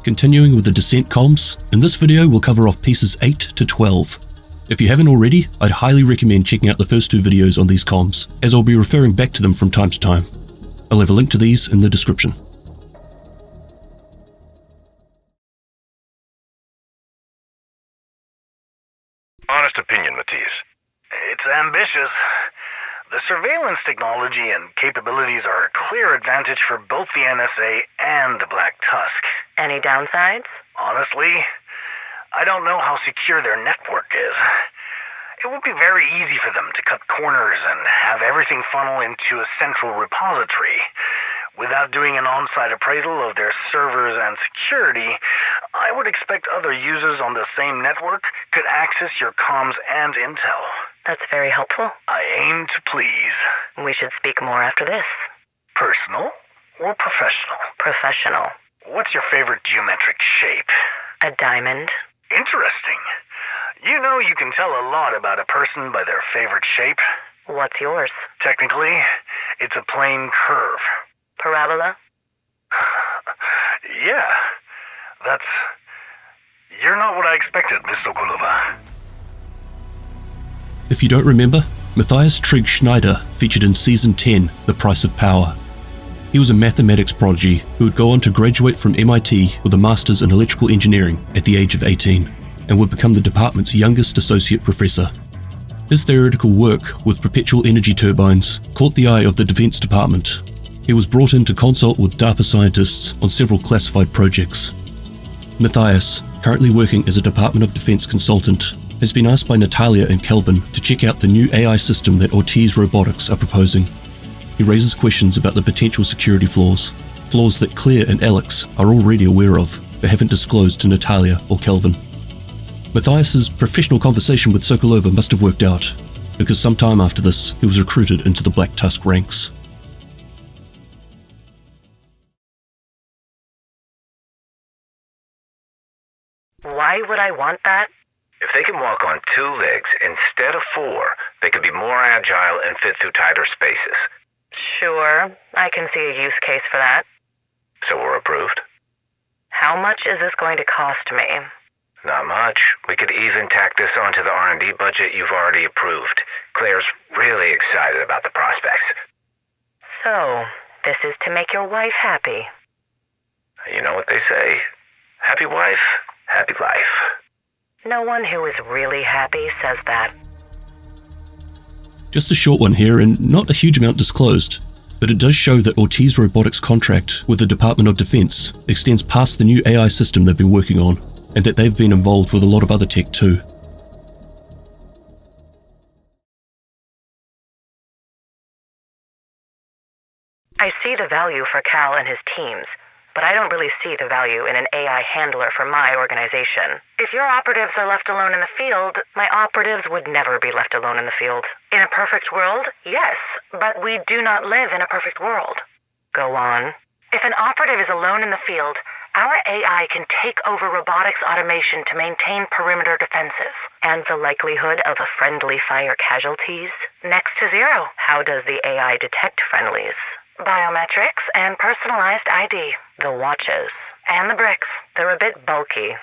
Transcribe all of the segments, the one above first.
Continuing with the descent comms, in this video we'll cover off pieces 8 to 12. If you haven't already, I'd highly recommend checking out the first 2 videos on these comms, as I'll be referring back to them from time to time. I'll have a link to these in the description. Honest opinion, Matthias. It's ambitious. The surveillance technology and capabilities are a clear advantage for both the NSA and the Black Tusk. Any downsides? Honestly, I don't know how secure their network is. It would be very easy for them to cut corners and have everything funnel into a central repository. Without doing an on-site appraisal of their servers and security, I would expect other users on the same network could access your comms and intel. That's very helpful. I aim to please. We should speak more after this. Personal or professional? Professional. What's your favorite geometric shape? A diamond. Interesting. You know you can tell a lot about a person by their favorite shape. What's yours? Technically, it's a plane curve. Parabola? Yeah, You're not what I expected, Miss Sokolova. If you don't remember, Matthias Trig Schneider featured in Season 10, The Price of Power. He was a mathematics prodigy who would go on to graduate from MIT with a Master's in Electrical Engineering at the age of 18, and would become the department's youngest associate professor. His theoretical work with perpetual energy turbines caught the eye of the Defense Department. He was brought in to consult with DARPA scientists on several classified projects. Matthias, currently working as a Department of Defense consultant, has been asked by Natalya and Kelvin to check out the new AI system that Ortiz Robotics are proposing. He raises questions about the potential security flaws that Claire and Alex are already aware of, but haven't disclosed to Natalya or Kelvin. Matthias's professional conversation with Sokolova must have worked out, because sometime after this, he was recruited into the Black Tusk ranks. Why would I want that? If they can walk on 2 legs instead of 4, they could be more agile and fit through tighter spaces. Sure, I can see a use case for that. So we're approved? How much is this going to cost me? Not much. We could even tack this onto the R&D budget you've already approved. Claire's really excited about the prospects. So, this is to make your wife happy. You know what they say? Happy wife, happy life. No one who is really happy says that. Just a short one here, and not a huge amount disclosed, but it does show that Ortiz Robotics' contract with the Department of Defense extends past the new AI system they've been working on, and that they've been involved with a lot of other tech too. I see the value for Cal and his teams, but I don't really see the value in an AI handler for my organization. If your operatives are left alone in the field, my operatives would never be left alone in the field. In a perfect world, yes, but we do not live in a perfect world. Go on. If an operative is alone in the field, our AI can take over robotics automation to maintain perimeter defenses. And the likelihood of a friendly fire casualties? Next to 0. How does the AI detect friendlies? Biometrics and personalized ID. The watches. And the bricks. They're a bit bulky.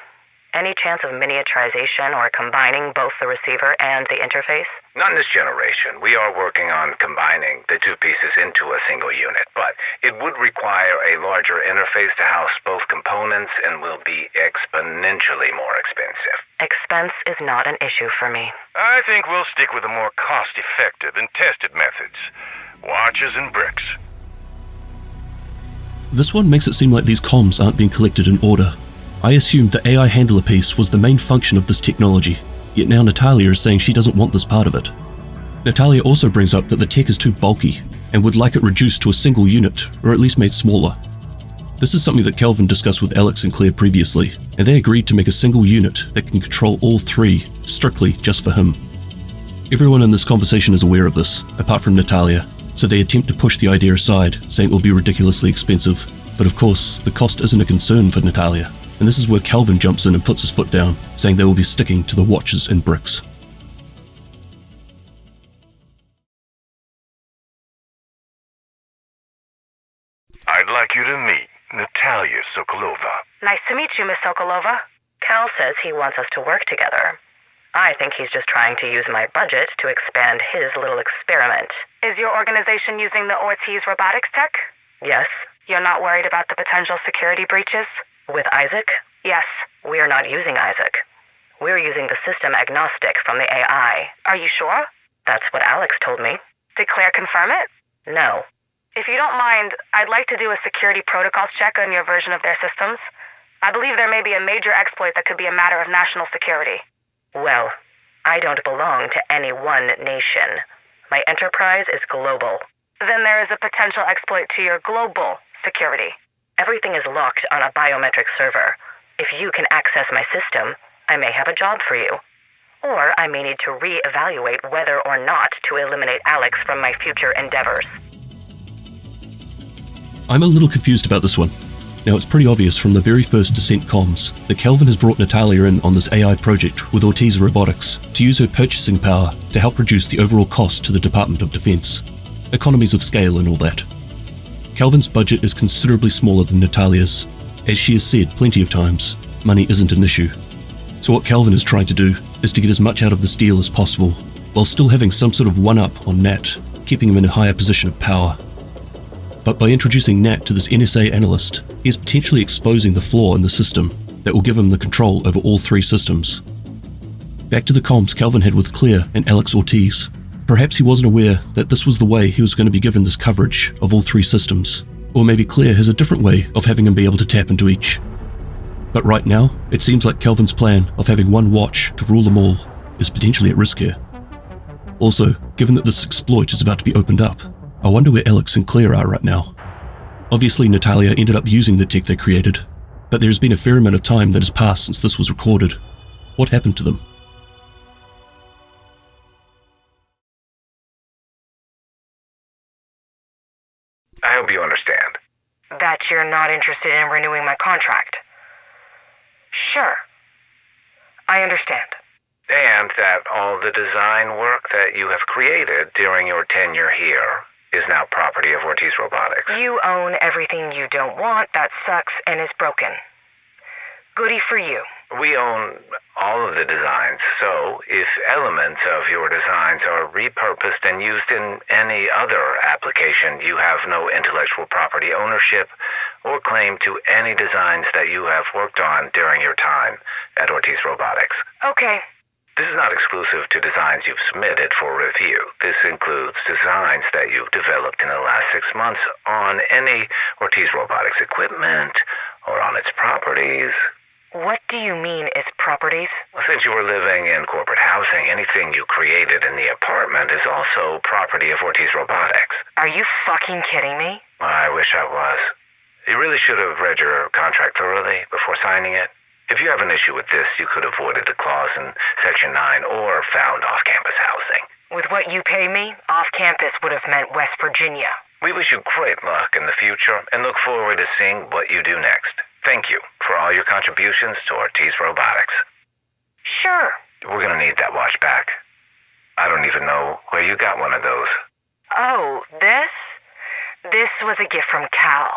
Any chance of miniaturization or combining both the receiver and the interface? Not in this generation. We are working on combining the 2 pieces into a single unit, but it would require a larger interface to house both components and will be exponentially more expensive. Expense is not an issue for me. I think we'll stick with the more cost-effective and tested methods. Watches and bricks. This one makes it seem like these comms aren't being collected in order. I assumed the AI handler piece was the main function of this technology, yet now Natalya is saying she doesn't want this part of it. Natalya also brings up that the tech is too bulky and would like it reduced to a single unit, or at least made smaller. This is something that Kelvin discussed with Alex and Claire previously, and they agreed to make a single unit that can control all 3, strictly just for him. Everyone in this conversation is aware of this, apart from Natalya, so they attempt to push the idea aside, saying it will be ridiculously expensive. But of course, the cost isn't a concern for Natalya, and this is where Kelvin jumps in and puts his foot down, saying they will be sticking to the watches and bricks. I'd like you to meet Natalya. Natalia Sokolova. Nice to meet you, Miss Sokolova. Cal says he wants us to work together. I think he's just trying to use my budget to expand his little experiment. Is your organization using the Ortiz Robotics tech? Yes. You're not worried about the potential security breaches? With Isaac? Yes. We're not using Isaac. We're using the system agnostic from the AI. Are you sure? That's what Alex told me. Did Claire confirm it? No. If you don't mind, I'd like to do a security protocols check on your version of their systems. I believe there may be a major exploit that could be a matter of national security. Well, I don't belong to any one nation. My enterprise is global. Then there is a potential exploit to your global security. Everything is locked on a biometric server. If you can access my system, I may have a job for you. Or I may need to re-evaluate whether or not to eliminate Alex from my future endeavors. I'm a little confused about this one. Now, it's pretty obvious from the very first Descent comms that Kelvin has brought Natalya in on this AI project with Ortiz Robotics to use her purchasing power to help reduce the overall cost to the Department of Defense. Economies of scale and all that. Kelvin's budget is considerably smaller than Natalya's. As she has said plenty of times, money isn't an issue. So what Kelvin is trying to do is to get as much out of this deal as possible, while still having some sort of one-up on Nat, keeping him in a higher position of power. But by introducing Nat to this NSA analyst, he is potentially exposing the flaw in the system that will give him the control over all three systems. Back to the comms Kelvin had with Claire and Alex Ortiz. Perhaps he wasn't aware that this was the way he was going to be given this coverage of all three systems, or maybe Claire has a different way of having him be able to tap into each. But right now, it seems like Kelvin's plan of having one watch to rule them all is potentially at risk here. Also, given that this exploit is about to be opened up, I wonder where Alex and Claire are right now. Obviously, Natalya ended up using the tech they created, but there's been a fair amount of time that has passed since this was recorded. What happened to them? I hope you understand. That you're not interested in renewing my contract. Sure. I understand. And that all the design work that you have created during your tenure here is now property of Ortiz Robotics. You own everything you don't want that sucks and is broken. Goody for you. We own all of the designs, so if elements of your designs are repurposed and used in any other application, you have no intellectual property ownership or claim to any designs that you have worked on during your time at Ortiz Robotics. Okay. This is not exclusive to designs you've submitted for review. This includes designs that you've developed in the last 6 months on any Ortiz Robotics equipment or on its properties. What do you mean, its properties? Since you were living in corporate housing, anything you created in the apartment is also property of Ortiz Robotics. Are you fucking kidding me? I wish I was. You really should have read your contract thoroughly before signing it. If you have an issue with this, you could have avoided the clause in Section 9 or found off-campus housing. With what you pay me, off-campus would have meant West Virginia. We wish you great luck in the future and look forward to seeing what you do next. Thank you for all your contributions to Ortiz Robotics. Sure. We're gonna need that watch back. I don't even know where you got one of those. Oh, this? This was a gift from Cal.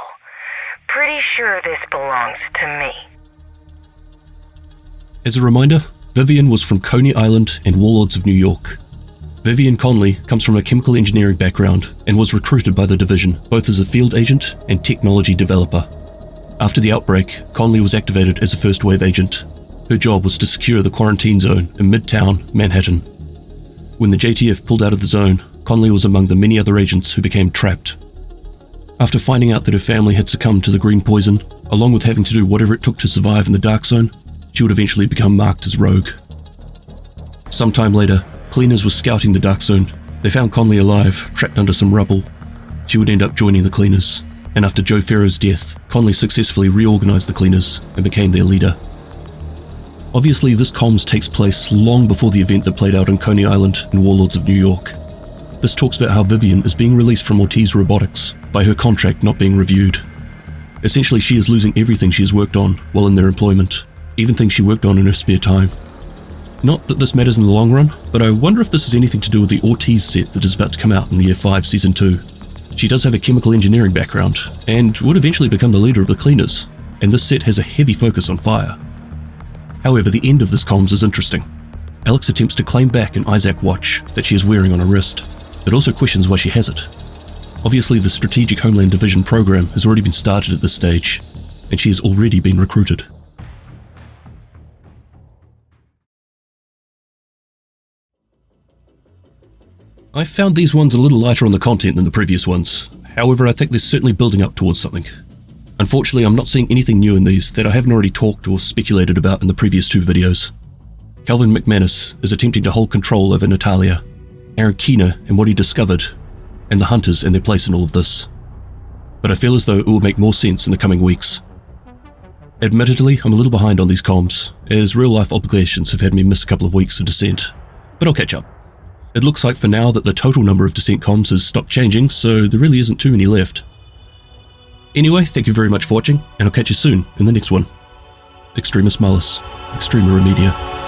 Pretty sure this belongs to me. As a reminder, Vivian was from Coney Island and Warlords of New York. Vivian Conley comes from a chemical engineering background and was recruited by the division both as a field agent and technology developer. After the outbreak, Conley was activated as a first wave agent. Her job was to secure the quarantine zone in Midtown, Manhattan. When the JTF pulled out of the zone, Conley was among the many other agents who became trapped. After finding out that her family had succumbed to the green poison, along with having to do whatever it took to survive in the dark zone, she would eventually become marked as rogue. Sometime later, cleaners were scouting the dark zone. They found Conley alive, trapped under some rubble. She would end up joining the cleaners, and after Joe Ferro's death, Conley successfully reorganized the cleaners and became their leader. Obviously, this comms takes place long before the event that played out in Coney Island and Warlords of New York. This talks about how Vivian is being released from Ortiz Robotics by her contract not being reviewed. Essentially, she is losing everything she has worked on while in their employment, even things she worked on in her spare time. Not that this matters in the long run, but I wonder if this has anything to do with the Ortiz set that is about to come out in Year 5 Season 2. She does have a chemical engineering background, and would eventually become the leader of the cleaners. and this set has a heavy focus on fire. However, the end of this comms is interesting. Alex attempts to claim back an Isaac watch that she is wearing on her wrist, but also questions why she has it. Obviously, the Strategic Homeland Division program has already been started at this stage, and she has already been recruited. I found these ones a little lighter on the content than the previous ones. However, I think they're certainly building up towards something. Unfortunately, I'm not seeing anything new in these that I haven't already talked or speculated about in the previous 2 videos. Kelvin McManus is attempting to hold control over Natalya, Aaron Keener and what he discovered, and the Hunters and their place in all of this. But I feel as though it will make more sense in the coming weeks. Admittedly, I'm a little behind on these comms, as real-life obligations have had me miss a couple of weeks of Descent, but I'll catch up. It looks like for now that the total number of Descent comms has stopped changing, so there really isn't too many left. Anyway, thank you very much for watching, and I'll catch you soon in the next one. Extremis Malus, Extrema Remedia.